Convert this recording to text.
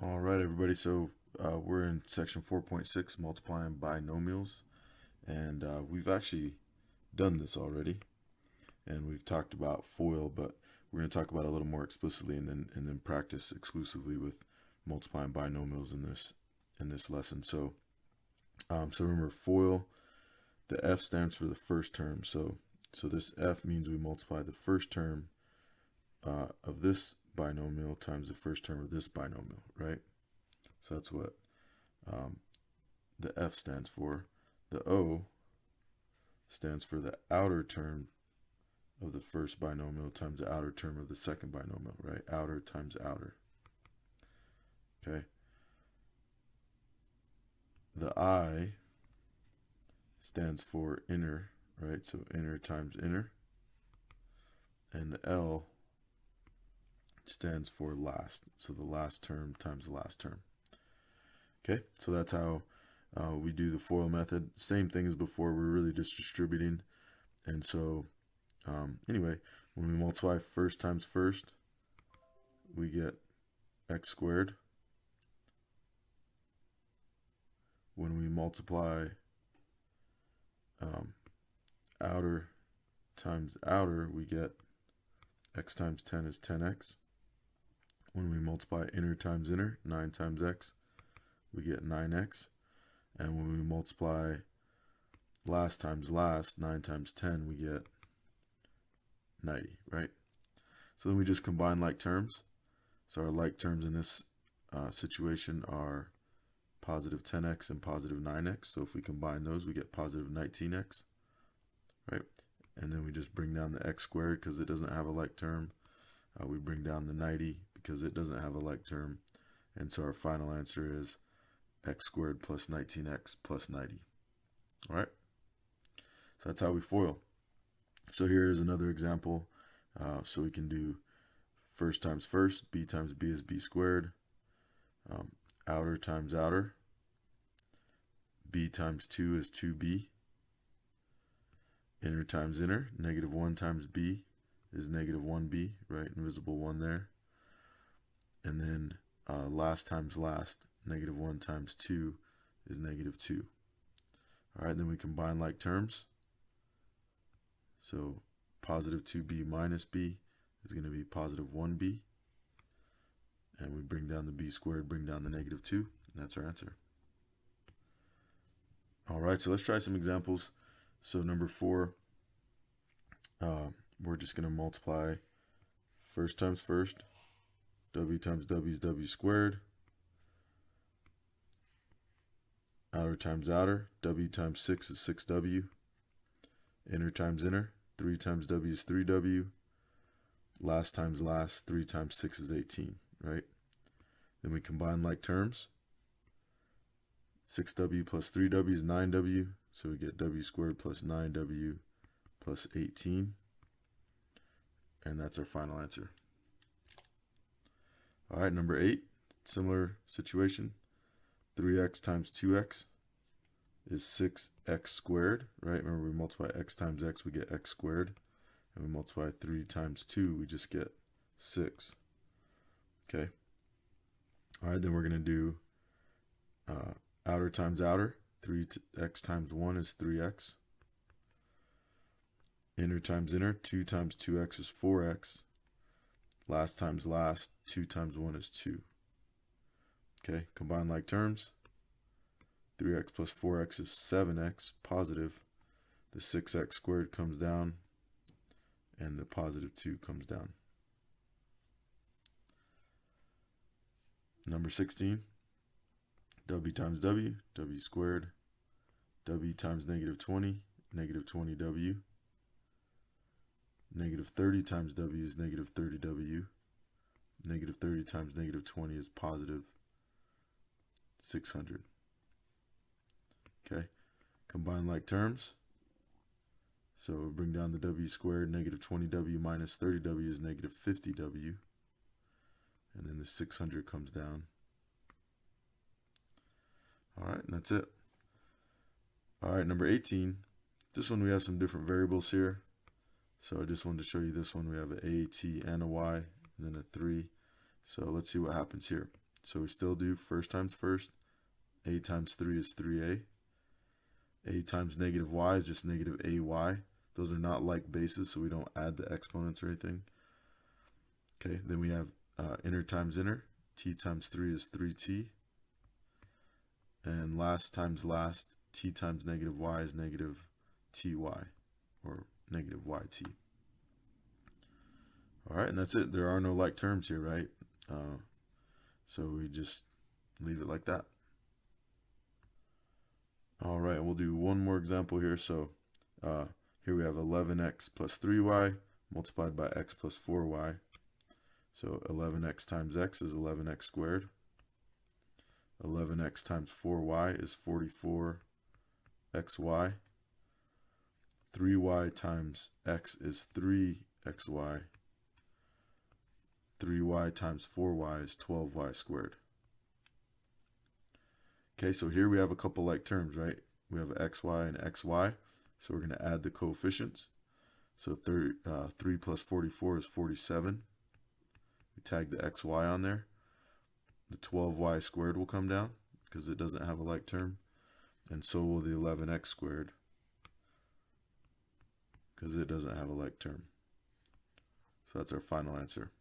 All right, everybody. So we're in section 4.6, multiplying binomials, and we've actually done this already, and we've talked about FOIL, but we're going to talk about it a little more explicitly, and then practice exclusively with multiplying binomials in this lesson. So remember, FOIL, the F stands for the first term. So this F means we multiply the first term of this binomial times the first term of this binomial, right? So that's what the F stands for. The O stands for the outer term of the first binomial times the outer term of the second binomial, right? Outer times outer. Okay. The I stands for inner, right? So inner times inner. And the L stands for last. So the last term times the last term. Okay, so that's how we do the FOIL method. Same thing as before, we're really just distributing. And so anyway, when we multiply first times first, we get x squared. When we multiply outer times outer, we get x times 10 is 10x. When we multiply inner times inner, 9 times x, we get 9x. And when we multiply last times last, 9 times 10, we get 90, right? So then we just combine like terms. So our like terms in this situation are positive 10x and positive 9x. So if we combine those, we get positive 19x, right? And then we just bring down the x squared because it doesn't have a like term. We bring down the 90 because it doesn't have a like term. And so our final answer is x squared plus 19x plus 90. All right? So that's how we FOIL. So here is another example. So we can do first times first, b times b is b squared. Outer times outer. B times 2 is 2b. Inner times inner. Negative 1 times b is negative 1b, right? Invisible 1 there. And then last times last. Negative 1 times 2 is negative 2. All right, then we combine like terms. So positive 2b minus b is going to be positive 1b. And we bring down the b squared, bring down the negative 2, and that's our answer. All right, so let's try some examples. So number 4, we're just going to multiply first times first. W times w is w squared. Outer times outer. W times 6 is 6w. Inner times inner. 3 times w is 3w. Last times last. 3 times 6 is 18, right? Then we combine like terms. 6w plus 3w is 9w. So we get w squared plus 9w plus 18. And that's our final answer. All right, number 8, similar situation. 3x times 2x is 6x squared, right? Remember, we multiply x times x, we get x squared. And we multiply 3 times 2, we just get 6. Okay. All right, then we're going to do outer times outer. 3x times 1 is 3x. Inner times inner. 2 times 2x is 4x. Last times last. 2 times 1 is 2. Okay, combine like terms. 3x plus 4x is 7x, positive. The 6x squared comes down, and the positive 2 comes down. Number 16, w times w, w squared. W times negative 20, negative 20w. Negative 30 times w is negative 30w. Negative 30 times negative 20 is positive 600. Okay, combine like terms. So we'll bring down the w squared. Negative 20w minus 30w is negative 50w. And then the 600 comes down. All right, and that's it. All right, number 18. This one we have some different variables here. So I just wanted to show you this one. We have an a, t, and a y, and then a 3. So let's see what happens here. So we still do first times first. A times 3 is 3a. A times negative y is just negative ay. Those are not like bases, so we don't add the exponents or anything. Okay, then we have inner times inner. T times 3 is 3t. And last times last, t times negative y is negative ty, or negative yt. All right, and that's it. There are no like terms here, right? So we just leave it like that. All right, we'll do one more example here. So here we have 11x plus 3y multiplied by x plus 4y. So 11x times x is 11x squared. 11x times 4y is 44xy. 3y times x is 3xy. 3y times 4y is 12y squared. Okay, so here we have a couple like terms, right? We have xy and xy, so we're going to add the coefficients. So 3 plus 44 is 47. We tag the xy on there. The 12y squared will come down because it doesn't have a like term. And so will the 11x squared because it doesn't have a like term. So that's our final answer.